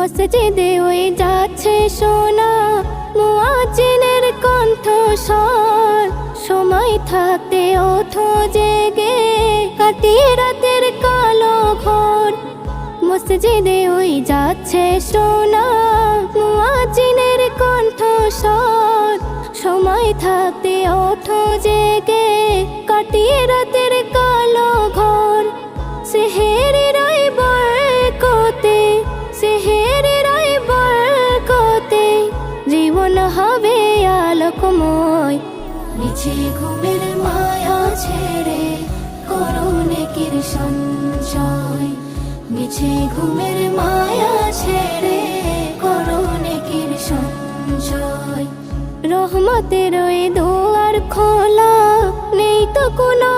মসজিদে ওই যাচ্ছে সোনা মুয়াজ্জিনের কণ্ঠস্বর। সময় থাকতে ওঠো জেগে, কাটিয়ে রাতের কালো ঘোর। মসজিদে ওই যাচ্ছে সোনা মুয়াজ্জিনের কণ্ঠস্বর। সময় থাকতে ওঠো জেগে, কাটিয়ে রাতের কালো ঘোর। সেহেরের বরকতে, সেহেরের বরকতে জীবন হবে আলোকময়। মিছে ঘুমের মায়া ছেড়ে করো নেকির সঞ্চয়। মিছে ঘুমের মায়া ছেড়ে করো নেকির সঞ্চয়। রহমতের ওই দুয়ার খোলা, নেই তো কোনো